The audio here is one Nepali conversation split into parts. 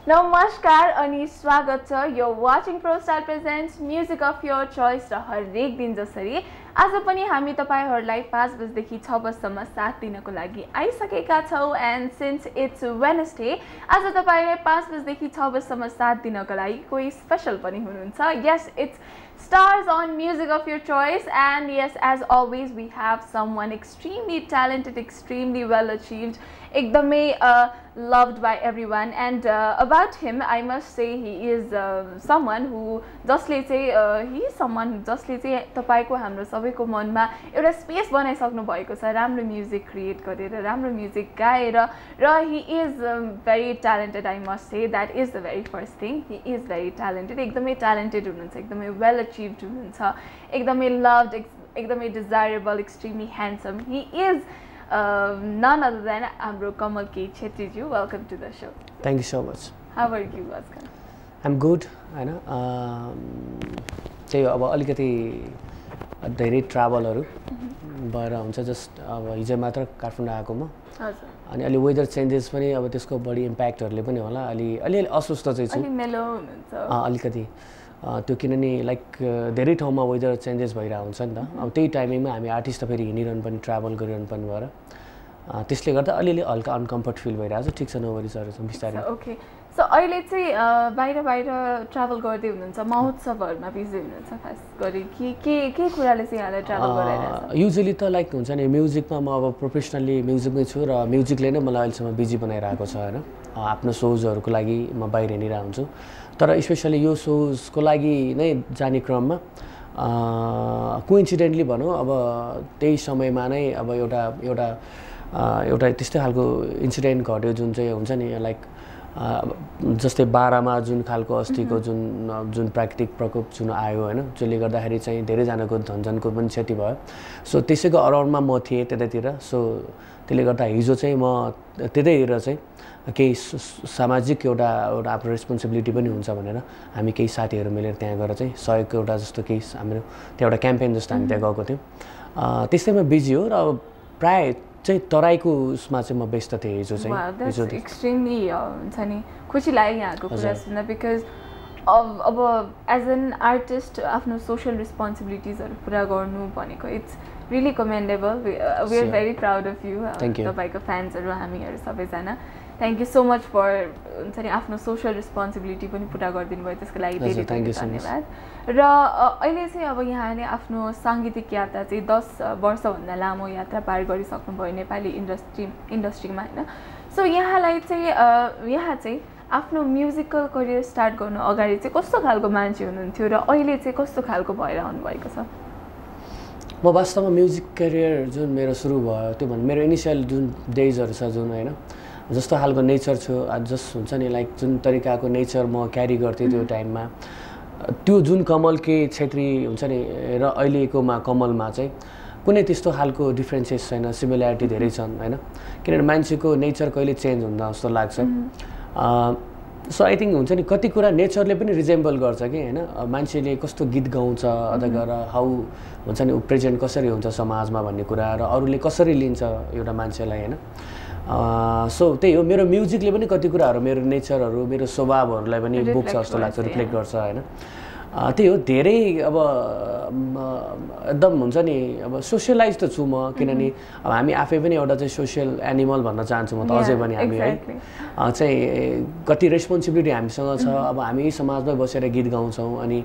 नमस्कार अनि स्वागत छ यो watching ProStar presents music of your choice र हरेक दिन जसरी आज पनि हामी तपाईहरुलाई 5 बजेदेखि 6 बजेसम्म साथ दिनको लागि आइसकेका छौं एन्ड सिन्स इट्स वेडनेसडे आज तपाईले 5 बजेदेखि 6 बजेसम्म साथ दिनको लागि कोही स्पेशल पनि हुनुहुन्छ यस it's stars on music of your choice and yes as always we have someone extremely talented extremely well achieved ekdamai loved by everyone and about him I must say he is someone who jasle chai he is someone jasle chai tapaiko hamro sabaiko manma euta space banaisaknu bhayeko cha राम्रो म्युजिक क्रिएट गरेर राम्रो म्युजिक गाएर र he is very talented I must say that is the very first thing he is very talented एकदमै talented हुनुहुन्छ एकदमै well achieved हुनुहुन्छ एकदमै loved एकदमै desirable extremely handsome he is none other than हाम्रो कमल K Chhetri G welcome to the show thank you so much how are you Bhaskar I'm good हैन त्यही अब अलिकति धेरै ट्राभलहरु भएर हुन्छ जस्ट अब हिजो मात्र काठमाडौँ आएको म हजुर अनि अलि वेदर चेन्जेस पनि अब त्यसको बढी इम्प्याक्टहरुले पनि होला अलि अस्वस्थ चाहिँ छु अलि मेलो हुनुहुन्छ अलिकति त्यो किनभने लाइक धेरै ठाउँमा वेदर चेन्जेस भइरा हुन्छ नि त अब त्यही टाइमिङमा हामी आर्टिस्ट त फेरि हिँडिरहनु पनि ट्राभल गरिरहनु पनि भएर त्यसले गर्दा अलिअलि हल्का अनकम्फर्ट फिल भइरहेको छ ठिक छ नोवरिजहरु बिस्तारै ओके सो अहिले चाहिँ बाहिर ट्राभल गर्दै हुनुहुन्छ महोत्सवहरुमा बिजी हुनुहुन्छ खास गरी के कुराले चाहिँ यहाँलाई ट्राभल गराइरहेछ युजुअली त लाइक हुन्छ नि म्युजिकमा म अब प्रोफेसनली म्युजिकमै छु र म्युजिकले नै मलाई अहिलेसम्म बिजी बनाइरहेको छ हैन आफ्नो सोजहरुको लागि म बाहिर हिँडिरा हुन्छु तर स्पेशली यो सोजको लागि नै जाने क्रममा कोइन्सिडेन्टली भनौं अब त्यही समयमा नै अब एउटा त्यस्तै खालको इन्सिडेन्ट घट्यो जुन चाहिँ हुन्छ नि लाइक जस्तै 12 मा जुन खालको अस्तिको जुन प्राकृतिक प्रकोप जुन आयो हैन जसले गर्दाखेरि चाहिँ धेरै जनाको धनजनको पनि क्षति भयो सो त्यसैको अराउन्डमा म थिए त्यतैतिर सो त्यसले गर्दा हिजो चाहिँ म त्यतैतिर चाहिँ केही सामाजिक एउटा आफ्नो रेस्पोन्सिबिलिटी पनि हुन्छ भनेर हामी केही साथीहरु मिलेर त्यहाँ गएर चाहिँ सहयोगको एउटा जस्तो केही हाम्रो त्यहाँ एउटा क्याम्पेन जस्तो हामी त्यहाँ गएको थियौं त्यसैमा बिजी हो र प्राय चाहिँ तराईको उसमा चाहिँ म व्यस्त थिए हिजो चाहिँ हिजो एक्सट्रिमली हुन्छ नि खुसी लाग्यो यहाँको कुरा सुन्दा बिकज अब एज एन आर्टिस्ट आफ्नो सोशल रेस्पोन्सिबिलिटिजहरु पुरा गर्नु भनेको it's really commendable we are very proud of you तपाईको फ्यान्सहरु हामीहरु सबैजना thank you so much for हुन्छ नि आफ्नो सोशल रेस्पोन्सिबिलिटी पनि पुरा गरिदिनु भयो त्यसको लागि धेरै धेरै धन्यवाद र अहिले चाहिँ अब यहाँले आफ्नो सांगीतिक यात्रा चाहिँ 10 वर्षभन्दा लामो यात्रा पार गरिसक्नु भयो नेपाली इन्डस्ट्रीमा हैन सो यहाँलाई चाहिँ यहाँ चाहिँ आफ्नो म्युजिकल करियर स्टार्ट गर्नु अगाडि चाहिँ कस्तो खालको मान्छे हुनुहुन्थ्यो र अहिले चाहिँ कस्तो खालको भएर आउनु भएको छ म वास्तवमा म्युजिक करियर जुन मेरो सुरु भयो त्यो भन्दा मेरो इनिशियल जुन डेजहरु छ जुन हैन जस्तो खालको नेचर छु जस्ट हुन्छ नि लाइक जुन तरिकाको नेचर म क्यारी गर्थे त्यो टाइममा त्यो जुन कमल के छेत्री हुन्छ नि र अहिलेकोमा कमलमा चाहिँ कुनै त्यस्तो खालको डिफरेन्सेस छैन सिमिल्यारिटी धेरै छन् हैन किनभने मान्छेको नेचर कहिले चेन्ज हुँदा जस्तो लाग्छ सो आई थिंक हुन्छ नि कति कुरा नेचरले पनि रिजेम्बल गर्छ कि हैन मान्छेले कस्तो गीत गाउँछ अथवा हाउ हुन्छ नि प्रेजेन्ट कसरी हुन्छ समाजमा भन्ने कुरा र अरूले कसरी लिन्छ एउटा मान्छेलाई हैन सो त्यही हो मेरो म्युजिकले पनि कति कुराहरु मेरो नेचरहरु मेरो स्वभावहरुलाई पनि बोक्छ जस्तो लाग्छ रिफ्लेक्ट गर्छ हैन त्यही हो धेरै अब एकदम हुन्छ नि अब सोशलाइज त छु म किनभने अब हामी आफै पनि एउटा चाहिँ सोशल एनिमल भन्न चाहन्छु म त अझै पनि हामी है चाहिँ कति रेस्पोन्सिबिलिटी हामीसँग छ अब हामी समाजमै बसेर गीत गाउँछौं अनि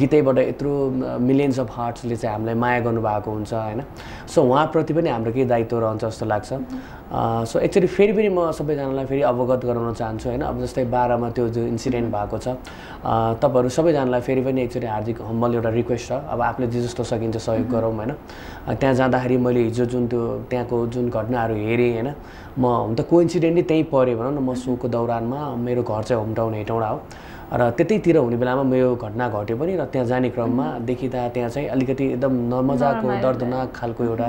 गीतैबाट यत्रो मिलियन्स अफ हार्ट्सले चाहिँ हामीलाई माया गर्नु भएको हुन्छ हैन सो उहाँ प्रति पनि हाम्रो के दायित्व रहन्छ जस्तो लाग्छ सो एक्चुअली फेरि पनि म सबैजनालाई फेरि अवगत गराउन चाहन्छु हैन अब जस्तै 12 मा त्यो जो इन्सिडेन्ट भएको छ तपाईहरु सबैजनालाई फेरि पनि एक्चुअली हार्दिक हम्बल एउटा रिक्वेस्ट छ अब आफूले जे जस्तो सकिन्छ सहयोग गरौँ हैन त्यहाँ जाँदाखेरि मैले हिजो जुन त्यो त्यहाँको जुन घटनाहरु हेरे हैन म हुन त कोइन्सिडेन्टली त्यही परे भनौं न म सोको दौरानमा मेरो घर चाहिँ होम टाउन हेटौडा हो र त्यतैतिर हुने बेलामा मेरो घटना घट्यो पनि र त्यहाँ जाने क्रममा देखिदा त्यहाँ चाहिँ अलिकति एकदम नमजाको दर्दनाक खालको एउटा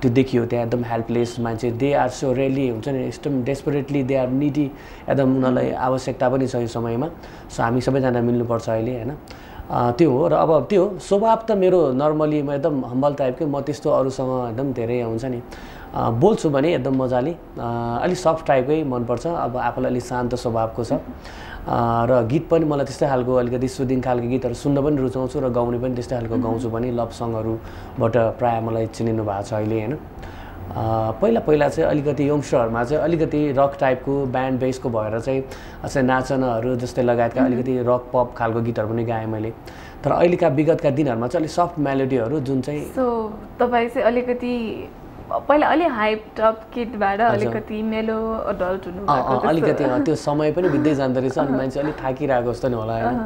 त्यो देखियो त्यहाँ एकदम हेल्पलेस मान्छे दे आर सो रियली हुन्छ नि एकदम डेस्परेटली दे आर नीडी एकदम उनीलाई आवश्यकता पनि छ यो समयमा सो हामी सबैजना मिल्नुपर्छ अहिले हैन त्यो हो र अब त्यो स्वभाव त मेरो नर्मली म एकदम हम्बल टाइपकै म त्यस्तो अरूसँग एकदम धेरै हुन्छ नि बोल्छु भने एकदम मजाले अलिक सफ्ट टाइपकै मनपर्छ अब आफूलाई अलिक शान्त स्वभावको छ र गीत पनि मलाई त्यस्तै खालको अलिकति सुदिङ खालको गीतहरू सुन्न पनि रुचाउँछु र गाउने पनि त्यस्तै खालको गाउँछु पनि लभ सङहरूबाट प्रायः मलाई चिनिनु भएको छ अहिले होइन पहिला चाहिँ अलिकति यङ्स्टरहरूमा चाहिँ अलिकति रक टाइपको ब्यान्ड बेसको भएर चाहिँ अझै नाचनाहरू जस्तै लगायतका अलिकति रक पप खालको गीतहरू पनि गाएँ मैले तर अहिलेका विगतका दिनहरूमा चाहिँ अलिक सफ्ट मेलोडीहरू जुन चाहिँ सो तपाईँ चाहिँ अलिकति पहिला अलि हाइप टप किटबाट अलिकति मेलो अडल्ट हुनुभएको अलिकति त्यो समय पनि बित्दै जाँदो रहेछ अनि मान्छे अलिक थाकिरहेको जस्तो नि होला होइन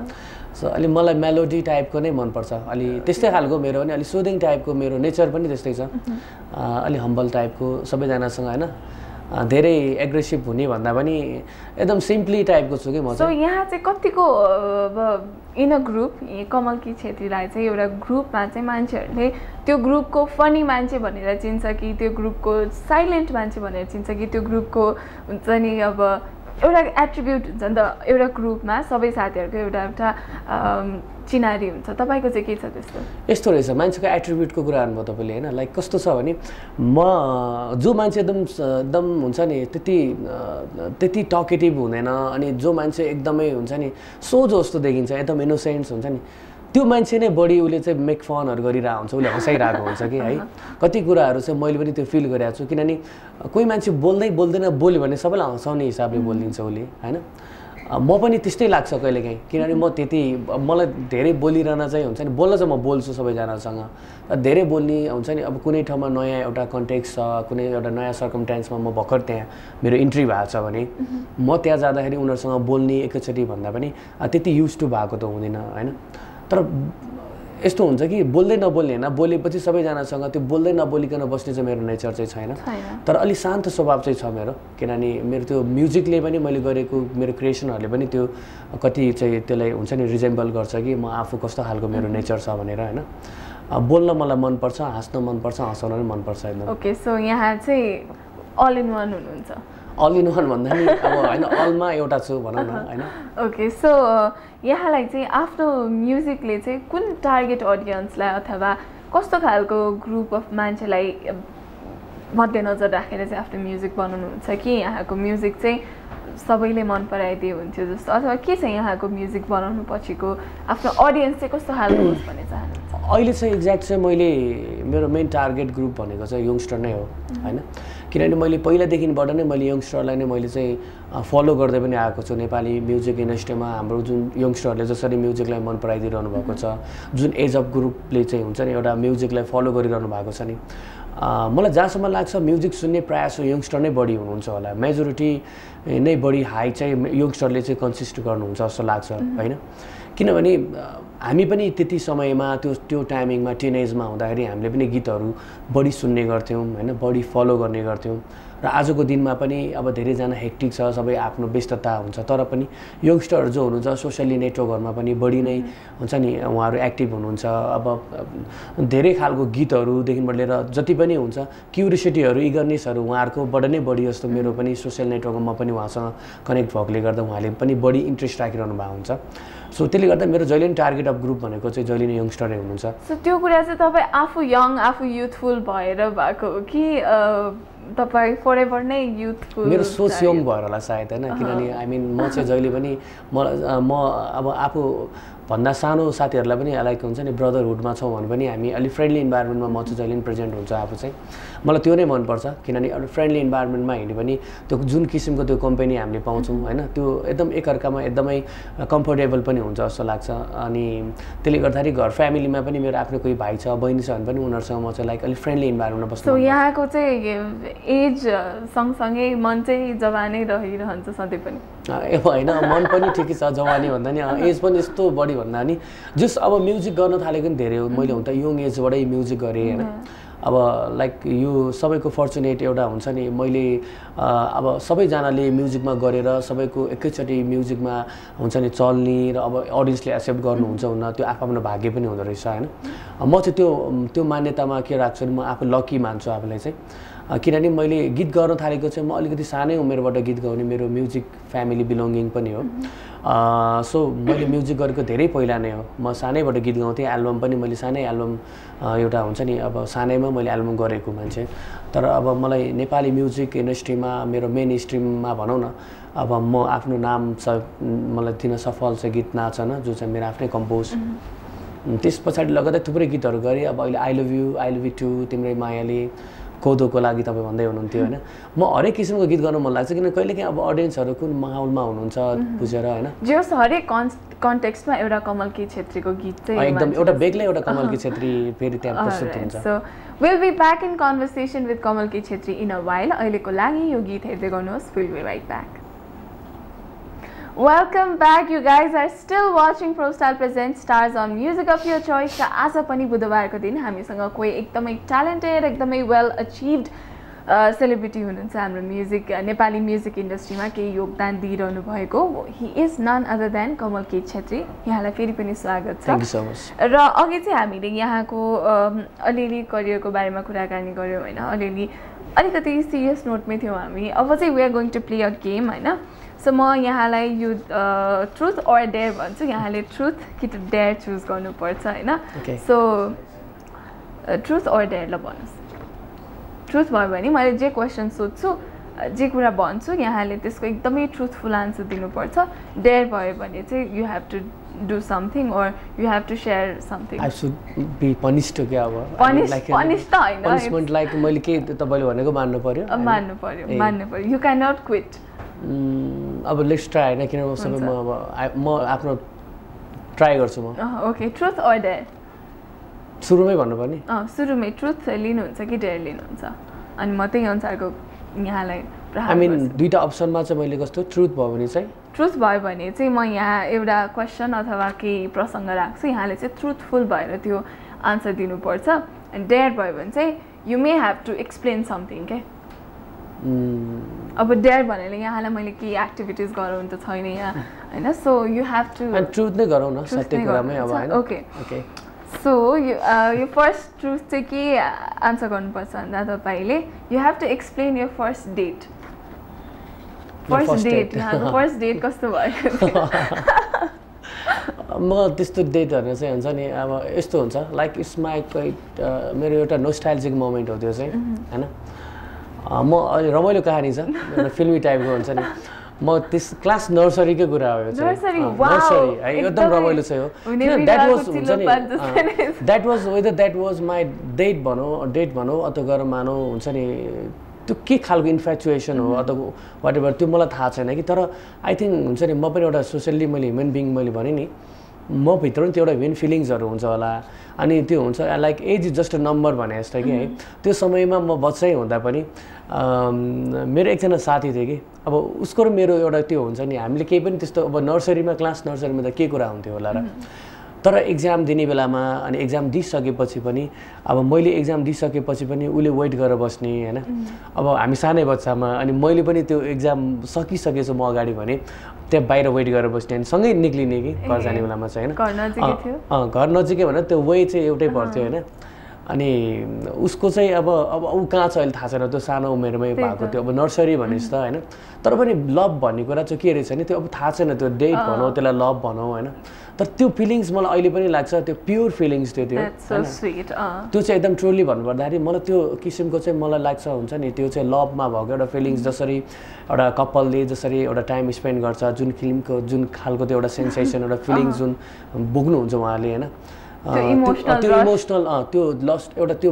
सो अलि मलाई मेलोडी टाइपको नै मनपर्छ अलि त्यस्तै खालको मेरो पनि अलि सुदिङ टाइपको मेरो नेचर पनि त्यस्तै छ अलि हम्बल टाइपको सबैजनासँग होइन धेरै एग्रेसिभ हुने भन्दा पनि एकदम सिम्पली टाइपको छु कि म चाहिँ यहाँ चाहिँ कतिको इन अ ग्रुप कमलकी छेत्रीलाई चाहिँ एउटा ग्रुपमा चाहिँ मान्छेहरूले त्यो ग्रुपको फनी मान्छे भनेर चिन्छ कि त्यो ग्रुपको साइलेन्ट मान्छे भनेर चिन्छ कि त्यो ग्रुपको हुन्छ नि अब एउटा एट्रिब्युट हुन्छ नि त एउटा ग्रुपमा सबै साथीहरूको एउटा एउटा चिनारी हुन्छ तपाईँको चाहिँ के छ त्यस्तो यस्तो रहेछ मान्छेको एट्रिब्युटको कुरा गर्नुभयो तपाईँले होइन लाइक कस्तो छ भने जो मान्छे एकदम हुन्छ नि त्यति टकेटिभ हुँदैन अनि जो मान्छे एकदमै हुन्छ नि सोझो जस्तो देखिन्छ एकदम इनोसेन्ट्स हुन्छ नि त्यो मान्छे नै बढी उसले चाहिँ मेक फनहरू गरिरहेको हुन्छ उसले हँसाइरहेको हुन्छ कि है कति कुराहरू चाहिँ मैले पनि त्यो फिल गरिरहेको छु किनभने कोही मान्छे बोल्दैन बोल्यो भने सबैलाई हँसाउने हिसाबले बोलिदिन्छ उसले होइन म पनि त्यस्तै लाग्छ कहिलेकाहीँ किनभने म त्यति मलाई धेरै बोलिरहन चाहिँ हुन्छ नि बोल्न चाहिँ म बोल्छु सबैजनासँग धेरै बोल्ने हुन्छ नि अब कुनै ठाउँमा नयाँ एउटा कन्टेक्स्ट छ कुनै एउटा नयाँ सर्कमस्टान्समा म भर्खर त्यहाँ मेरो इन्ट्री भएको छ भने म त्यहाँ जाँदाखेरि उनीहरूसँग बोल्ने एकैचोटि भन्दा पनि त्यति युज टु भएको त हुँदैन होइन तर यस्तो हुन्छ कि बोल्दै नबोल्ने होइन बोलेपछि सबैजनासँग त्यो बोल्दै नबोलिकन बस्ने चाहिँ मेरो नेचर चाहिँ छैन तर अलिक शान्त स्वभाव चाहिँ छ मेरो किनभने मेरो त्यो म्युजिकले पनि मैले गरेको मेरो क्रिएसनहरूले पनि त्यो कति चाहिँ त्यसलाई हुन्छ नि रिजेम्बल गर्छ कि म आफू कस्तो खालको मेरो नेचर छ भनेर होइन बोल्न मलाई मनपर्छ हाँस्न मनपर्छ हँसाउन पनि मनपर्छ एकदम ओके सो यहाँ चाहिँ अल इन वान हुनुहुन्छ अल इन वान भन्दा नि अब होइन अलमा एउटा छु भनौँ न होइन ओके सो यहाँलाई चाहिँ आफ्नो म्युजिकले चाहिँ कुन टार्गेट अडियन्सलाई अथवा कस्तो खालको ग्रुप अफ मान्छेलाई मध्यनजर राखेर चाहिँ आफ्नो म्युजिक बनाउनुहुन्छ कि यहाँको म्युजिक चाहिँ सबैले मन पराइदिए हुन्थ्यो जस्तो अथवा के छ यहाँको म्युजिक बनाउनु पछिको आफ्नो अडियन्स चाहिँ कस्तो खालको होस् भन्ने चाहनुहुन्छ अहिले चाहिँ एक्ज्याक्ट चाहिँ मैले मेरो मेन टार्गेट ग्रुप भनेको चाहिँ यङ्स्टर नै हो होइन किनभने मैले पहिलादेखिबाट नै मैले यङ्स्टरलाई नै मैले चाहिँ फलो गर्दै पनि आएको छु नेपाली म्युजिक इन्डस्ट्रीमा हाम्रो जुन यङ्स्टरहरूले जसरी म्युजिकलाई मन पराइदिइरहनु भएको छ जुन एज अफ ग्रुपले चाहिँ हुन्छ नि एउटा म्युजिकलाई फलो गरिरहनु भएको छ नि मलाई जहाँसम्म लाग्छ म्युजिक सुन्ने प्रायः यङ्स्टर नै बढी हुनुहुन्छ होला मेजोरिटी नै बढी हाई चाहिँ यङ्स्टरले चाहिँ कन्सिस्ट गर्नुहुन्छ जस्तो लाग्छ होइन किनभने हामी पनि त्यति समयमा त्यो टाइमिङमा टिनेजमा हुँदाखेरि हामीले पनि गीतहरू बढी सुन्ने गर्थ्यौँ होइन बढी फलो गर्ने गर्थ्यौँ र आजको दिनमा पनि अब धेरैजना हेक्टिक छ सबै आफ्नो व्यस्तता हुन्छ तर पनि यङ्स्टरहरू जो हुनुहुन्छ सोसियली नेटवर्कहरूमा पनि बढी नै हुन्छ नि उहाँहरू एक्टिभ हुनुहुन्छ अब धेरै खालको गीतहरूदेखिबाट लिएर जति पनि हुन्छ क्युरियोसिटीहरू इगरनेसहरू उहाँहरूकोबाट नै बढी जस्तो मेरो पनि सोसियल नेटवर्कमा पनि उहाँसँग कनेक्ट भएकोले गर्दा उहाँले पनि बढी इन्ट्रेस्ट राखिरहनु भएको हुन्छ सो त्यसले गर्दा मेरो जहिले पनि टार्गेट अफ ग्रुप भनेको चाहिँ जहिले नै यङ्स्टरै हुनुहुन्छ सो त्यो कुरा चाहिँ तपाईँ आफू यङ आफू युथफुल भएर भएको हो कि तपाईँ फरेभर नै युथफुल मेरो सोच यङ भएर होला सायद होइन किनभने आई मिन म चाहिँ जहिले पनि म अब आफू भन्दा सानो साथीहरूलाई पनि लाइक हुन्छ नि ब्रदरहुडमा छौँ भने पनि हामी अलिक फ्रेन्डली इन्भाइरोमेन्टमा म चाहिँ जहिले पनि प्रेजेन्ट हुन्छ आफू चाहिँ मलाई त्यो नै मनपर्छ किनभने अलिक फ्रेन्डली इन्भाइरोमेन्टमा हिँड्यो भने त्यो जुन किसिमको त्यो कम्पनी हामीले पाउँछौँ होइन त्यो एकदम एकअर्कामा एकदमै कम्फोर्टेबल पनि हुन्छ जस्तो लाग्छ अनि त्यसले गर्दाखेरि घर फ्यामिलीमा पनि मेरो आफ्नो कोही भाइ छ बहिनी छ भने पनि उनीहरूसँग म चाहिँ लाइक अलिक फ्रेन्डली इन्भाइरोमेन्टमा बस्छु सो यहाँको चाहिँ एज सँगसँगै मन चाहिँ जवानै रहिरहन्छ सधैँ पनि होइन मन पनि ठिकै छ जवानी भन्दा नि एज पनि यस्तो बढी भन्दा नि जस अब म्युजिक गर्न थालेको नि धेरै हो मैले हुन त यङ एजबाटै म्युजिक गरेँ होइन अब लाइक यो सबैको फर्चुनेट एउटा हुन्छ नि मैले अब सबैजनाले म्युजिकमा गरेर सबैको एकैचोटि म्युजिकमा हुन्छ नि चल्ने र अब अडियन्सले एक्सेप्ट गर्नुहुन्छ हुन त्यो आफ्नो भाग्य पनि हुँदो रहेछ होइन म चाहिँ त्यो मान्यतामा के राख्छु नि म आफू लकी मान्छु आफूलाई चाहिँ किनभने मैले गीत गाउन थालेको चाहिँ म अलिकति सानै उमेरबाट गीत गाउने मेरो म्युजिक फ्यामिली बिलोङ्गिङ पनि हो सो मैले म्युजिक गरेको धेरै पहिला नै हो म सानैबाट गीत गाउँथेँ एल्बम पनि मैले सानै एल्बम एउटा हुन्छ नि अब सानैमा मैले एल्बम गरेको मान्छे तर अब मलाई नेपाली म्युजिक इन्डस्ट्रीमा मेरो मेन स्ट्रिममा भनौँ न अब म आफ्नो नाम मलाई दिन सफल छ गीत नाचन जो चाहिँ मेरो आफ्नै कम्पोज त्यस पछाडि लगातार थुप्रै गीतहरू गरेँ अब अहिले आई लभ यु टु तिम्रै मायाले कोदोको लागि तपाईँ भन्दै हुनुहुन्थ्यो होइन म हरेक किसिमको गीत गर्न मन लाग्छ किन कहिलेकाहीँ अब अडियन्सहरू कुन माहौलमा हुनुहुन्छ बुझेर होइन जस हरेक कन्टेक्स्टमा एउटा कमल के छेत्रीको गीत चाहिँ एकदम एउटा बेग्लै एउटा कमल के छेत्री फेरि त्यहाँ प्रस्तुत हुन्छ so will be back in conversation with Kamal K Chhetri in a while अहिलेको लागि यो गीत हेर्दै गर्नुहोस् will be right back Welcome back. You guys are still watching ProStyle Presents Stars on Music of Your Choice. आज पनि बुधबारको दिन हामीसँग कोही एकदमै ट्यालेन्टेड एकदमै वेल अचिभ्ड सेलिब्रिटी हुनुहुन्छ हाम्रो म्युजिक नेपाली म्युजिक इन्डस्ट्रीमा केही योगदान दिइरहनु भएको he is none other than Kamal K Chhetri यहाँलाई फेरि पनि स्वागत छ थ्याङ्क यू सो मच र अघि चाहिँ हामीले यहाँको अलिअलि करियरको बारेमा कुराकानी गऱ्यौँ होइन अलिअलि अलिकति सिरियस नोटमै थियौँ हामी अब चाहिँ we are going to play a game होइन सो म यहाँलाई यो ट्रुथ अर डेयर भन्छु यहाँले ट्रुथ कि त डेयर चुज गर्नुपर्छ होइन सो ट्रुथ अर डेयर ल भन्नुहोस् ट्रुथ भयो भने मैले जे क्वेसन सोध्छु जे कुरा भन्छु यहाँले त्यसको एकदमै ट्रुथफुल आन्सर दिनुपर्छ डेयर भयो भने चाहिँ you have to do something or you have to share something I should be punished क्या अब पनिस त होइन पनिसमेन्ट लाइक मैले के तपाईँले भनेको मान्नु पर्यो यु क्यान नट क्विट अब लेट्स ट्राई होइन किनभने सबै म आफ्नो ट्राई गर्छु म ओके ट्रुथ अर डेयर सुरुमै भन्नुपर्ने सुरुमै ट्रुथ लिनुहुन्छ कि डेयर लिनुहुन्छ अनि म त्यही अनुसारको यहाँलाई आई मिन दुईवटा अप्सनमा चाहिँ मैले कस्तो ट्रुथ भयो भने चाहिँ ट्रुथ भयो भने चाहिँ म यहाँ एउटा क्वेसन अथवा केही प्रसङ्ग राख्छु यहाँले चाहिँ ट्रुथफुल भएर त्यो आन्सर दिनुपर्छ अनि डेयर भयो भने चाहिँ you may have to explain something के अब डेयर भनेर यहाँलाई मैले केही एक्टिभिटिज गराउनु त छैन यहाँ होइन so you have to truth नै गरौँ न सत्य कुरामै अब होइन ओके ओके सो यो फर्स्ट ट्रुथ चाहिँ के आन्सर गर्नुपर्छ भन्दा तपाईँले you have to explain your first date यहाँको फर्स्ट डेट कस्तो भयो म त्यस्तो डेटहरू चाहिँ हुन्छ नि अब यस्तो हुन्छ लाइक इट्स माई मेरो एउटा नोस्टाइल्जिक मोमेन्ट हो त्यो चाहिँ होइन म रमाइलो कहानी छ एउटा फिल्मी टाइपको हुन्छ नि म त्यस क्लास नर्सरीकै कुरा हो यो चाहिँ नर्सरी है एकदम रमाइलो छ यो द्याट वाज हुन्छ नि that was whether that was my date भनौँ अथवा गएर मानौँ हुन्छ नि त्यो के खालको इन्फ्याचुएसन हो अथवा वाट एभर त्यो मलाई थाहा छैन कि तर आई थिङ्क हुन्छ नि म पनि एउटा सोसियल्ली मैले ह्युमन बिङ मैले भने नि म भित्र पनि त्यो एउटा ह्युमन फिलिङ्सहरू हुन्छ होला अनि त्यो हुन्छ like age is just a number भने जस्तो कि है त्यो समयमा म बच्चै हुँदा पनि मेरो एकजना साथी थियो कि अब उसको र मेरो एउटा त्यो हुन्छ नि हामीले केही पनि त्यस्तो अब नर्सरीमा क्लास नर्सरीमा त के कुरा हुन्थ्यो होला र तर एक्जाम दिने बेलामा अनि एक्जाम दिइसकेपछि पनि अब मैले एक्जाम दिइसकेपछि पनि उसले वेट गरेर बस्ने होइन अब हामी सानै बच्चामा अनि मैले पनि त्यो एक्जाम सकिसकेछु म अगाडि भने त्यहाँ बाहिर वेट गरेर बस्ने अनि सँगै निक्लिने कि घर जाने बेलामा चाहिँ होइन घर नजिकै भनेर त्यो वे चाहिँ एउटै पर्थ्यो होइन अनि उसको चाहिँ अब ऊ कहाँ छ अहिले थाहा छैन त्यो सानो उमेरमै भएको त्यो अब नर्सरी भनेपछि त होइन तर पनि लभ भन्ने कुरा चाहिँ के रहेछ नि त्यो अब थाहा छैन त्यो डेट भनौँ त्यसलाई लभ भनौँ होइन तर त्यो फिलिङ्स मलाई अहिले पनि लाग्छ त्यो प्योर फिलिङ्स थियो त्यो त्यो चाहिँ एकदम ट्रुली भन्नुपर्दाखेरि मलाई त्यो किसिमको चाहिँ मलाई लाग्छ हुन्छ नि त्यो चाहिँ लभमा भएको एउटा फिलिङ्स जसरी एउटा कपालले जसरी एउटा टाइम स्पेन्ड गर्छ जुन फिल्मको जुन खालको त्यो एउटा सेन्सेसन एउटा फिलिङ्स जुन बोक्नुहुन्छ उहाँले होइन त्यो इमोसनल त्यो लस्ट एउटा त्यो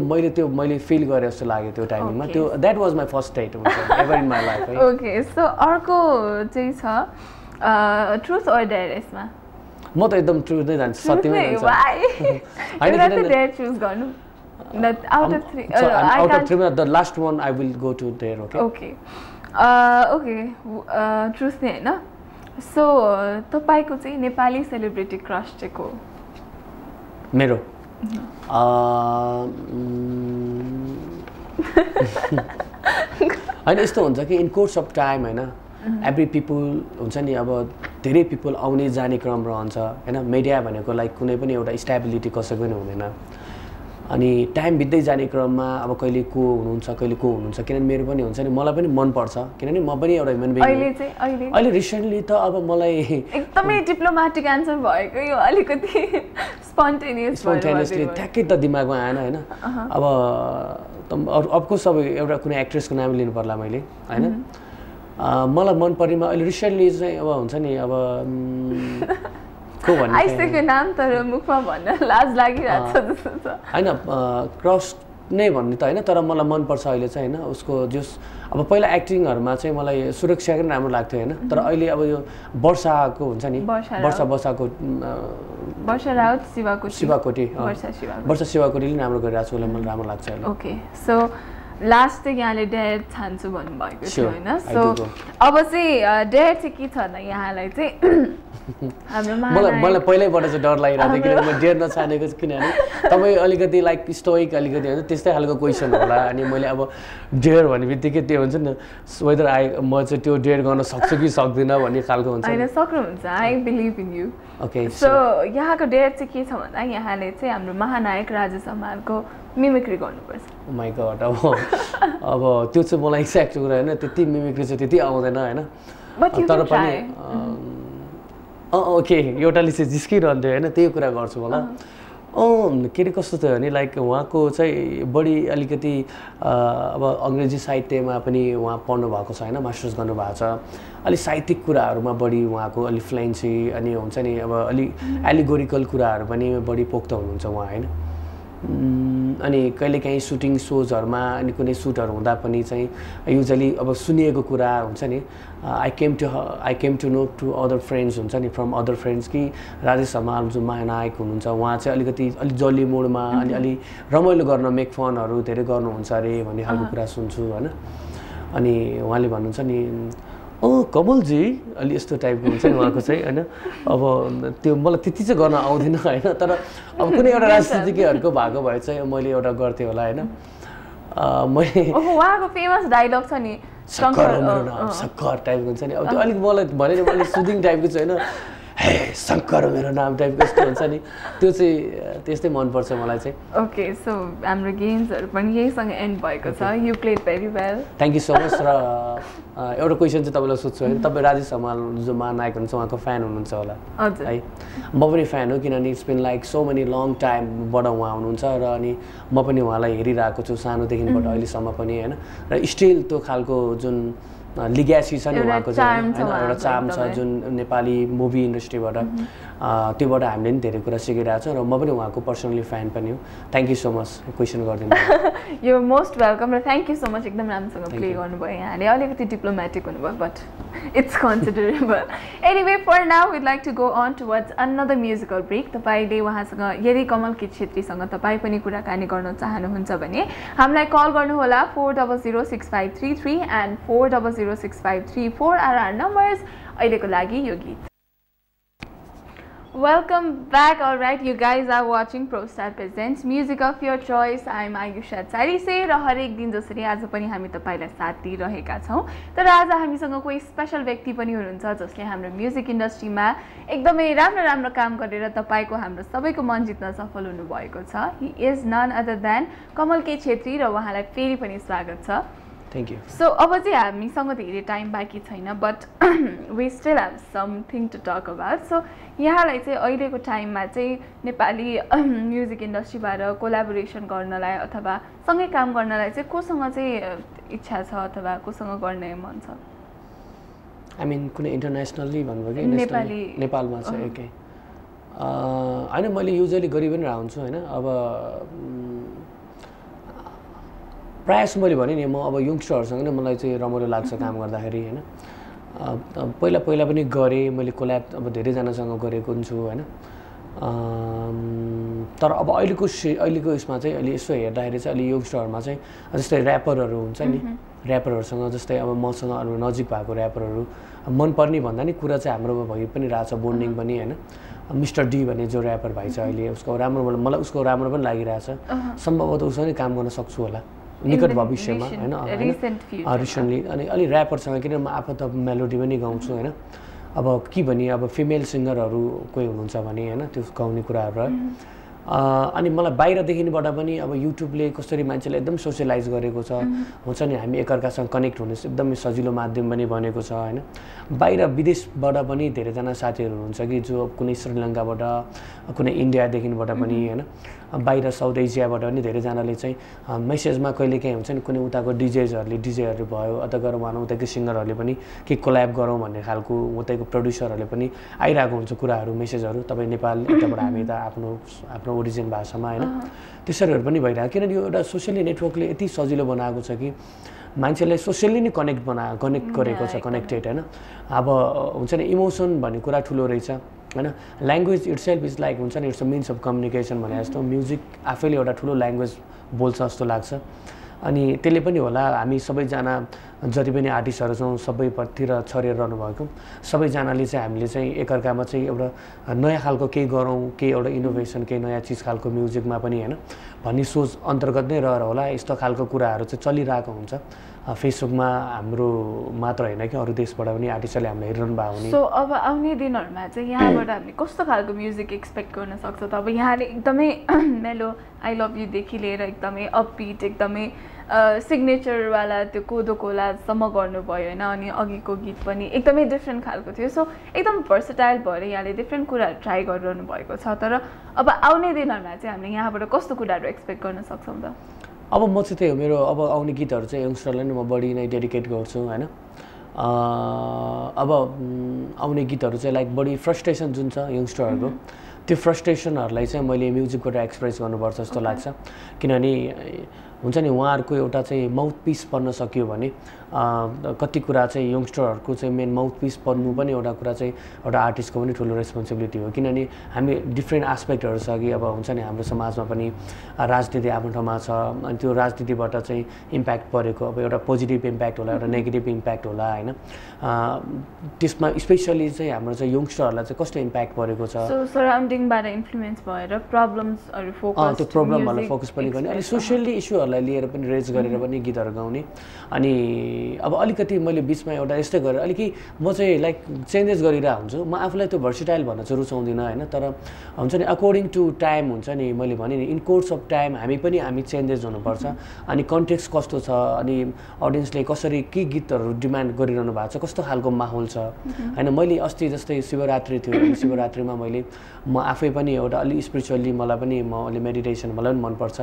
मैले फिल गरेँ जस्तो लाग्यो त्यो टाइमिङमा त्यो that was my first date ever in my life okay so अर्को चाहिँ छ ट्रुथ अर डेयर यसमा म त एकदम ट्रुथ नै जान्छु सत्य नै जान्छु the last one I will go to there okay truth नै होइन सो तपाईँको चाहिँ नेपाली सेलिब्रिटी क्रस चाहिँ को मेरो होइन यस्तो हुन्छ कि इन कोर्स अफ टाइम होइन एभ्री पिपुल हुन्छ नि अब धेरै पिपुल आउने जाने क्रम रहन्छ होइन मिडिया भनेको लाइक कुनै पनि एउटा स्टेबिलिटी कसैको पनि हुँदैन अनि टाइम बित्दै जाने क्रममा अब कहिले को हुनुहुन्छ किनभने मेरो पनि हुन्छ नि मलाई पनि मनपर्छ किनभने म पनि एउटा ह्युमन बिइङ अहिले रिसेन्टली त अब मलाई एकदमै डिप्लोमेटिक एन्सर भएको यो अलिकति स्पोन्टेनियसली ठ्याक्कै त दिमागमा आएन होइन अब अफकोर्स अब एउटा कुनै एक्ट्रेसको नाम लिनु पर्ला मैले होइन मलाई मन परेमा अहिले रिसेन्टली चाहिँ अब हुन्छ नि अब को भन्ने आइसक्यो नाम तर मुखमा भन्न लाज लागिरहेछ जस्तो छ हैन क्रस नै भन्ने त हैन तर मलाई मन पर्छ अहिले चाहिँ हैन उसको जस अब पहिला एक्टिङहरुमा चाहिँ मलाई सुरक्षा पनि राम्रो लाग्थ्यो हैन तर अहिले अब यो वर्षाको हुन्छ नि वर्षाको वर्षा राउत शिवाकोटी वर्षा शिवाकोटीले राम्रो गरिरहेको छ मलाई राम्रो लाग्छ अहिले ओके सो लास्ट चाहिँ यहाँले डेयर छान्छु भन्नुभएको थियो होइन सो अब चाहिँ डेयर चाहिँ के छ भन्दा यहाँलाई चाहिँ मलाई पहिल्यैबाट चाहिँ डर लागिरहेको थियो किनभने म डेयर नछानेको किनभने तपाईँ अलिकति लाइक स्टोइक अलिकति होइन त्यस्तै खालको क्वेसन होला अनि मैले अब डेयर भन्ने बित्तिकै त्यो हुन्छ नि वेदर म चाहिँ त्यो डेयर गर्न सक्छु कि सक्दिनँ भन्ने खालको हुन्छ होइन सक्नुहुन्छ I believe in you okay so यहाँको डेयर चाहिँ के छ भन्दा यहाँले चाहिँ हाम्रो महानायक राजेश हमालको मिमिक्री गर्नुपर्छ माइ गॉड अब त्यो चाहिँ मलाई एक्ज्याक्ट कुरा होइन त्यति मिमिक्री चाहिँ त्यति आउँदैन होइन तर पनि ओके एउटाले चाहिँ जिस्किरहन्थ्यो होइन त्यही कुरा गर्छु होला के अरे कस्तो थियो भने लाइक उहाँको चाहिँ बढी अलिकति अब अङ्ग्रेजी साहित्यमा पनि उहाँ पढ्नु भएको छ होइन मास्टर्स गर्नुभएको छ अलिक साहित्यिक कुराहरूमा बढी उहाँको अलिक फ्लुएन्सी अनि हुन्छ नि अब अलिक एलिगोरिकल कुराहरू पनि बढी पोख्त हुनुहुन्छ उहाँ होइन अनि कहिलेकाहीँ सुटिङ सोजहरूमा अनि कुनै सुटहरू हुँदा पनि चाहिँ युजली अब सुनिएको कुरा हुन्छ नि I came to know to other friends हुन्छ नि फ्रम अदर फ्रेन्ड्स कि राजेश हमाल जो महानायक हुनुहुन्छ उहाँ चाहिँ अलिकति अलिक जल्ली मोडमा अनि अलि रमाइलो गर्न मेक फनहरू धेरै गर्नुहुन्छ अरे भन्ने खालको कुरा सुन्छु होइन अनि उहाँले भन्नुहुन्छ नि कमलजी अलि यस्तो टाइपको हुन्छ नि उहाँको चाहिँ होइन अब त्यो मलाई त्यति चाहिँ गर्न आउँदैन होइन तर अब कुनै एउटा राजनीतिज्ञहरूको भएको भए चाहिँ मैले एउटा गर्थेँ होला होइन मैले उहाँको फेमस डायलग छ नि शङ्कर टाइपको हुन्छ नि अब त्यो अलिक मलाई भने मैले सुदिङ टाइपको चाहिँ होइन हे शङ्कर मेरो नाम टाइपको यस्तो हुन्छ नि त्यो चाहिँ त्यस्तै मनपर्छ मलाई चाहिँ ओके सो हाम्रो गेम्सहरू पनि यहीसँग एन्ड भएको छ you played very well thank you so much र एउटा क्वेसन चाहिँ तपाईँलाई सोध्छु होइन तपाईँ राजेश हमाल जो महानायक हुनुहुन्छ उहाँको फ्यान हुनुहुन्छ होला है म पनि फ्यान हो किनभने it's been like so many long टाइमबाट उहाँ हुनुहुन्छ र अनि म पनि उहाँलाई हेरिरहेको छु सानोदेखिबाट अहिलेसम्म पनि होइन र स्टिल त्यो खालको जुन लिग्यासी छ नि उहाँको चाहिँ होइन एउटा चार्म छ जुन नेपाली मुभी इन्डस्ट्रीबाट त्योबाट हामीले पनि धेरै कुरा सिकिरहेको छौँ र म पनि उहाँको पर्सनली फ्यान पनि हो thank you so much question गरिदिनु यो मोस्ट वेलकम र थ्याङ्क यू सो मच एकदम राम्रोसँग प्ले गर्नुभयो यहाँले अलिकति डिप्लोमेटिक हुनुभयो but it's considerable anyway for now we'd like to go on towards another musical break तपाईँले उहाँसँग यदि कमल किट छेत्रीसँग तपाईँ पनि कुराकानी गर्न चाहनुहुन्छ भने हामीलाई कल गर्नुहोला 400653 एन्ड 400653 आर आर नम्बर्स अहिलेको लागि यो गीत Welcome back. All right, you guys are watching ProStar Presents Music of Your Choice. I'm Ayusha Charise र हरेक दिन जसरी आज पनि हामी तपाईलाई साथ दिइरहेका छौं तर आज हामीसँग कोही स्पेशल व्यक्ति पनि हुनुहुन्छ जसले हाम्रो म्युजिक इन्डस्ट्रीमा एकदमै राम्रो काम गरेर तपाईको हाम्रो सबैको मन जित्न सफल हुनु भएको छ he is none other than Kamal K Chhetri र उहाँलाई फेरि पनि स्वागत छ थ्याङ्क यू सो अब चाहिँ हामीसँग धेरै टाइम बाँकी छैन but we still have something to talk about so यहाँलाई चाहिँ अहिलेको टाइममा चाहिँ नेपाली म्युजिक इन्डस्ट्रीबाट कोलाबोरेसन गर्नलाई अथवा सँगै काम गर्नलाई चाहिँ कोसँग चाहिँ इच्छा छ अथवा कोसँग गर्ने मन छ आई मिन कुनै इन्टरनेसनली भन्नुभयो कि नेपालमा चाहिँ एकै होइन मैले युजली गरि पनि रहन्छु होइन अब प्रायः मैले भने नि म अब यङ्स्टरहरूसँग नै मलाई चाहिँ रमाइलो लाग्छ काम गर्दाखेरि होइन पहिला पनि गरेँ मैले कोल्याब अब धेरैजनासँग गरेको हुन्छु होइन तर अब अहिलेको यसमा चाहिँ अहिले यसो हेर्दाखेरि चाहिँ अलि यङ्स्टरहरूमा चाहिँ जस्तै ऱ्यापरहरू हुन्छ नि ऱ्यापरहरूसँग जस्तै अब मसँग अरू नजिक भएको ऱ्यापरहरू मनपर्ने भन्दा नि कुरा चाहिँ हाम्रोमा भइ पनि रहेछ बोन्डिङ पनि होइन मिस्टर डी भन्ने जो ऱ्यापर भाइ छ अहिले उसको राम्रो मलाई उसको राम्रो पनि लागिरहेछ सम्भवतः उसँग काम गर्न सक्छु होला निकट भविष्यमा होइन रिसेन्टली अनि अलि ऱ्यापरसँग किन म आफू त मेलोडी पनि गाउँछु होइन अब के भने अब फिमेल सिङ्गरहरू कोही हुनुहुन्छ भने होइन त्यो गाउने कुराहरू अनि मलाई बाहिरदेखिबाट पनि अब युट्युबले कसरी मान्छेले एकदम सोसियलाइज गरेको छ हुन्छ नि हामी एकअर्कासँग कनेक्ट हुने एकदमै सजिलो माध्यम पनि बनेको छ होइन बाहिर विदेशबाट पनि धेरैजना साथीहरू हुनुहुन्छ कि जो कुनै श्रीलङ्काबाट कुनै इन्डियादेखिबाट पनि होइन बाहिर साउथ एसियाबाट पनि धेरैजनाले चाहिँ मेसेजमा कहिलेकाहीँ हुन्छ नि कुनै उताको डिजेहरूले भयो अथवा गरौँ भनौँ उताको सिङ्गरहरूले पनि के कोल्याब गरौँ भन्ने खालको उताको प्रड्युसरहरूले पनि आइरहेको हुन्छ कुराहरू मेसेजहरू तपाईँ नेपाल यताबाट हामी त आफ्नो ओरिजिन भाषामा होइन त्यसरीहरू पनि भइरहेको किनकि यो एउटा सोसियली नेटवर्कले यति सजिलो बनाएको छ कि मान्छेलाई सोसियली नै कनेक्ट गरेको छ कनेक्टेड होइन अब हुन्छ नि इमोसन भन्ने कुरा ठुलो रहेछ होइन ल्याङ्ग्वेज इट्सेल्फ इज लाइक हुन्छ नि it's a means of communication भने जस्तो म्युजिक आफैले एउटा ठुलो ल्याङ्ग्वेज बोल्छ जस्तो लाग्छ अनि त्यसले पनि होला हामी सबैजना जति पनि आर्टिस्टहरू छौँ सबैतिर छरिएर रहनुभएको सबैजनाले चाहिँ हामीले चाहिँ एकअर्कामा चाहिँ एउटा नयाँ खालको केही गरौँ केही एउटा इनोभेसन केही नयाँ चिज खालको म्युजिकमा पनि होइन भन्ने सोच अन्तर्गत नै रहेर होला यस्तो खालको कुराहरू चाहिँ चलिरहेको हुन्छ फेसबुकमा हाम्रो मात्र होइन कि अरू देशबाट पनि आर्टिस्टले हामीले हेरिरहनु भएको हुने सो अब आउने दिनहरूमा चाहिँ यहाँबाट हामीले कस्तो खालको म्युजिक एक्सपेक्ट गर्न सक्छ त अब यहाँले एकदमै मेलो आई लभ युदेखि लिएर एकदमै अपबिट एकदमै सिग्नेचरवाला त्यो कोदो कोलासम्म गर्नुभयो होइन अनि अघिको गीत पनि एकदमै डिफ्रेन्ट खालको थियो सो एकदम भर्सटाइल भएर यहाँले डिफ्रेन्ट कुराहरू ट्राई गरिरहनु भएको छ तर अब आउने दिनहरूमा चाहिँ हामीले यहाँबाट कस्तो कुराहरू एक्सपेक्ट गर्न सक्छौँ त अब म चाहिँ त्यही हो मेरो अब आउने गीतहरू चाहिँ यङ्स्टरलाई नै म बढी नै डेडिकेट गर्छु होइन अब आउने गीतहरू चाहिँ लाइक बढी फ्रस्ट्रेसन जुन छ यङ्स्टरहरूको त्यो फ्रस्ट्रेसनहरूलाई चाहिँ मैले म्युजिकबाट एक्सप्रेस गर्नुपर्छ जस्तो लाग्छ किनभने हुन्छ नि उहाँहरूको एउटा चाहिँ माउथ पिस बन्न सक्यो भने कति कुरा चाहिँ यङ्स्टरहरूको चाहिँ मेन माउथ पिस बन्नु पनि एउटा कुरा चाहिँ एउटा आर्टिस्टको पनि ठुलो रेस्पोन्सिबिलिटी हो किनभने हामी डिफ्रेन्ट एस्पेक्टहरू छ कि अब हुन्छ नि हाम्रो समाजमा पनि राजनीति आफ्नो ठाउँमा छ अनि त्यो राजनीतिबाट चाहिँ इम्प्याक्ट परेको अब एउटा पोजिटिभ इम्प्याक्ट होला एउटा नेगेटिभ इम्प्याक्ट होला होइन त्यसमा स्पेसली चाहिँ हाम्रो चाहिँ यङ्स्टरहरूलाई चाहिँ कस्तो इम्प्याक्ट परेको छ सराउन्डिङबाट इन्फ्लुएन्स भएर प्रब्लम्सहरू फोकस त्यो प्रब्लमहरूलाई फोकस पनि गर्ने अनि सोसियली इस्युहरूलाई लिएर पनि रेज गरेर पनि गीतहरू गाउने अनि अब अलिकति मैले बिचमा एउटा यस्तै गरेर अलिकति म चाहिँ लाइक चेन्जेस गरिरहेको हुन्छु म आफूलाई त्यो भर्सिटाइल भन्न चाहिँ रुचाउँदिनँ होइन तर हुन्छ नि अकर्डिङ टु टाइम हुन्छ नि मैले भने नि इन कोर्स अफ टाइम हामी चेन्जेस हुनुपर्छ अनि कन्टेक्स्ट कस्तो छ अनि अडियन्सले कसरी के गीतहरू डिमान्ड गरिरहनु भएको छ कस्तो खालको माहौल छ होइन मैले अस्ति जस्तै शिवरात्रि थियो शिवरात्रिमा म आफै पनि एउटा अलि स्पिरिचुअली मलाई पनि अलि मेडिटेसन मलाई पनि मनपर्छ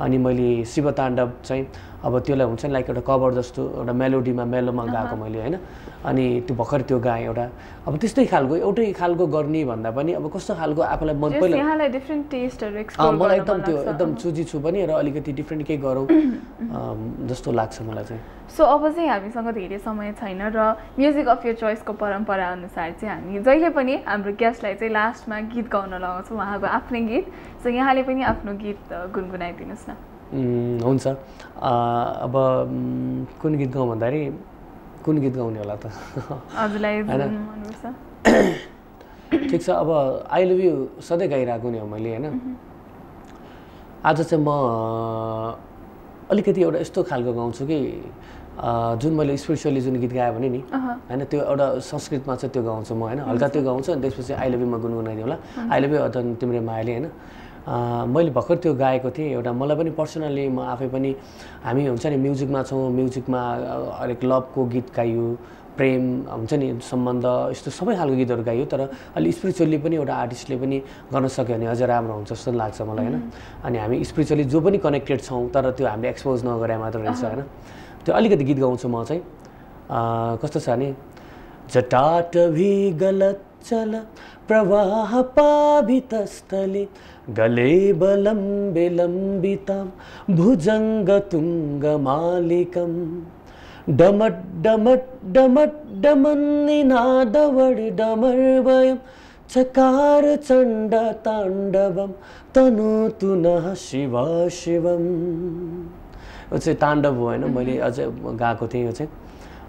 अनि मैले शिवताण्डव चाहिँ अब त्यसलाई हुन्छ नि लाइक एउटा कभर जस्तो एउटा मेलोमा गाएको मैले होइन अनि त्यो भर्खर त्यो गाएँ एउटा अब त्यस्तै खालको एउटै खालको गर्ने भन्दा पनि अब कस्तो खालको आफूलाई मन पहिला यहाँलाई डिफ्रेन्ट टेस्टहरू एक्सप्लोर मलाई एकदम चुजी छु पनि र अलिकति डिफ्रेन्ट केही गरौँ जस्तो लाग्छ मलाई चाहिँ सो अब चाहिँ हामीसँग धेरै समय छैन र म्युजिक अफ यर चोइसको परम्परा अनुसार चाहिँ हामी जहिले पनि हाम्रो गेस्टलाई चाहिँ लास्टमा गीत गाउन लगाउँछौँ उहाँको आफ्नै गीत सो यहाँले पनि आफ्नो गीत गुनगुनाइदिनुहोस् न हुन्छ अब कुन गीत गाउँ भन्दाखेरि कुन गीत गाउने होला त हजुरलाई ठिक छ अब आई लभ यु सधैँ गाइरहेको नि हो मैले होइन आज चाहिँ म अलिकति एउटा यस्तो खालको गाउँछु कि जुन मैले स्पिरिचुअली जुन गीत गाएँ भने नि होइन त्यो एउटा संस्कृतमा चाहिँ त्यो गाउँछु म होइन हल्का त्यो गाउँछु अनि त्यसपछि आई लभ युमा गुनगुनाइदिउँ होला आई लभ यु अथवा तिम्रो मायाले होइन मैले भर्खर त्यो गाएको थिएँ एउटा मलाई पनि पर्सनल्ली म आफै पनि हामी हुन्छ नि म्युजिकमा छौँ म्युजिकमा अलिक लभको गीत गाइयो प्रेम हुन्छ नि सम्बन्ध यस्तो सबै खालको गीतहरू गाइयो तर अलि स्पिरिचुअली पनि एउटा आर्टिस्टले पनि गर्न सक्यो भने अझ राम्रो हुन्छ जस्तो लाग्छ मलाई होइन अनि हामी स्पिरिचुअली जो पनि कनेक्टेड छौँ तर त्यो हामीले एक्सपोज नगरे मात्र रहेछ होइन त्यो अलिकति गीत गाउँछु म चाहिँ कस्तो छ भने जटाटभी गलत चल प्रवाह पावितस्थले गले बलम्बे लम्बितां भुजङ्गतुङ्गमालिकं डमट डमट डमट डमन्निनादवडि डमर्वयं चकार चण्ड ताण्डवं तनोतु नः शिव शिवम् यो चाहिँ ताण्डव हो होइन मैले अझै गाएको थिएँ यो चाहिँ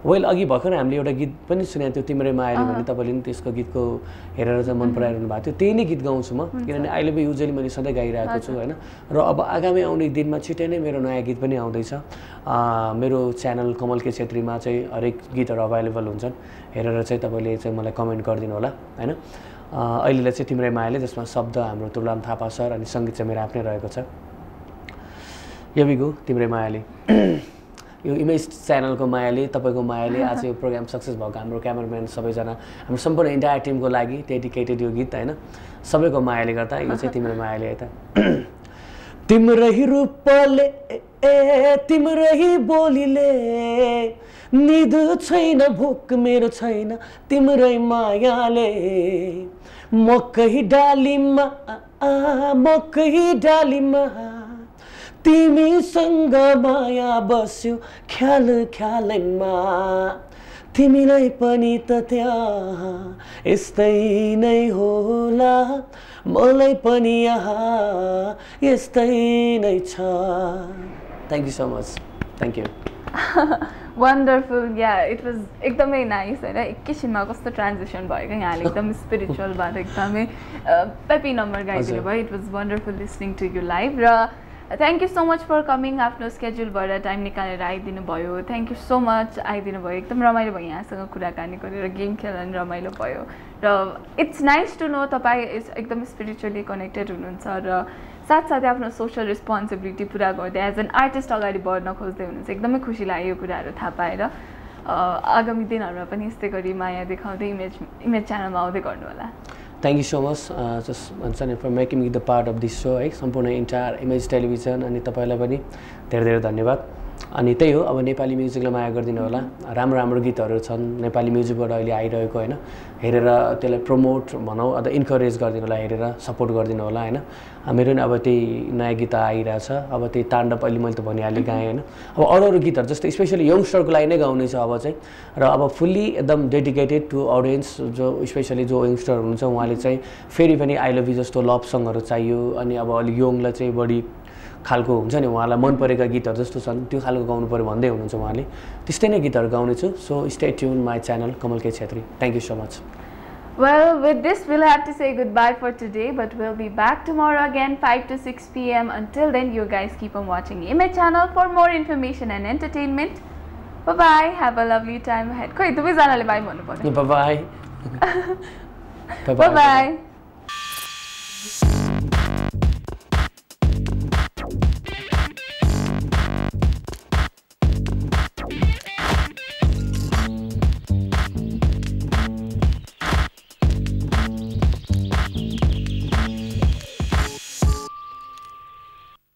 वेल अघि भर्खर हामीले एउटा गीत पनि सुनेको थियो तिम्रै मायाले भने तपाईँले पनि त्यसको गीतको हेरेर चाहिँ मन पराइरहनु भएको थियो त्यही नै गीत गाउँछु म किनभने अहिले पनि युजली मैले सधैँ गाइरहेको छु होइन र अब आगामी आउने दिनमा छिटै नै मेरो नयाँ गीत पनि आउँदैछ मेरो च्यानल कमल के छेत्रीमा चाहिँ हरेक गीतहरू अभाइलेबल हुन्छन् हेरेर चाहिँ तपाईँले चाहिँ मलाई कमेन्ट गरिदिनु होला होइन अहिलेलाई चाहिँ तिम्रै मायाले, जसमा शब्द हाम्रो तुलाम थापा सर अनि सङ्गीत चाहिँ मेरो आफ्नै रहेको छ। यो बिगो तिम्रै मायाले, यो इमेज च्यानलको मायाले, तपाईँको मायाले आज यो प्रोग्राम सक्सेस भएको हाम्रो क्यामराम्यान सबैजना, हाम्रो सम्पूर्ण इन्टायर टिमको लागि डेडिकेटेड यो गीत होइन, सबैको मायाले गर्दा यो चाहिँ तिम्रो मायाले है त। तिम्रै रूपले तिम्रै बोलीले निद छैन भोक मेरो छैन तिम्रै मायाले, मकै डालीमा तिमीसँग माया बस्यो ख्याल ख्यालैमा, तिमीलाई पनि त त्यहाँ यस्तै नै होला, मलाई पनि यहाँ यस्तै नै छ। Thank you so much, thank you. Wonderful, yeah it was एकदमै नाइस होइन। एकैछिनमा कस्तो ट्रान्जिसन भयो क्या यहाँले, एकदम स्पिरिचुअलबाट एकदमै पेपी नम्बर गाइदिनु भयो। It was wonderful listening to you live. र thank you so much for coming, आफ्नो स्केड्युलबाट टाइम निकालेर आइदिनु भयो। थ्याङ्क यू सो मच, आइदिनु भयो। एकदम रमाइलो भयो यहाँसँग कुराकानी गरेर, गेम खेल्न रमाइलो भयो। र इट्स नाइस टु नो तपाईँ एकदम स्पिरिचुअली कनेक्टेड हुनुहुन्छ र साथसाथै आफ्नो सोसल रेस्पोन्सिबिलिटी पुरा गर्दै एज एन आर्टिस्ट अगाडि बढ्न खोज्दै हुनुहुन्छ। एकदमै खुसी लाग्यो यो कुराहरू थाहा पाएर। आगामी दिनहरूमा पनि यस्तै गरी माया देखाउँदै इमेज च्यानलमा आउँदै गर्नु होला। Thank you so much just भन्छ नि for making me the part of this so है, सम्पूर्ण इन्टायर इमेज टेलिभिजन अनि तपाईँलाई पनि धेरै धेरै धन्यवाद। अनि त्यही हो, अब नेपाली म्युजिकलाई माया गरिदिनु होला। राम्रो राम्रो गीतहरू छन् नेपाली म्युजिकबाट अहिले आइरहेको होइन, हेरेर त्यसलाई प्रमोट भनौँ अथवा इन्करेज गरिदिनु होला, हेरेर सपोर्ट गरिदिनु होला होइन। मेरो पनि अब त्यही नयाँ गीत आइरहेछ, अब त्यही ताण्डव अहिले मैले त भनिहालेँ गाएँ होइन। अब अरू अरू गीतहरू जस्तै स्पेसली यङ्स्टरको लागि नै गाउने छ अब चाहिँ, र अब फुल्ली एकदम डेडिकेटेड टु अडियन्स जो स्पेसली जो यङ्स्टर हुनुहुन्छ उहाँले चाहिँ फेरि पनि आई लभ यु जस्तो लभ सङहरू चाहियो, अनि अब अलिक यङलाई चाहिँ बढी खालको हुन्छ नि, उहाँलाई मन परेका गीतहरू जस्तो छन् त्यो खालको गाउनु पऱ्यो भन्दै हुनुहुन्छ उहाँले, त्यस्तै नै गीतहरू गाउनेछु। So stay tune my channel Kamal K Chhetri. Thank you so much. Well, with this, we'll have to say goodbye for today, but we'll be back tomorrow again, 5 to 6 p.m. Until then, you guys keep on watching Image channel for more information and entertainment. Bye-bye. Have a lovely time ahead. Bye-bye. Bye-bye. Bye-bye.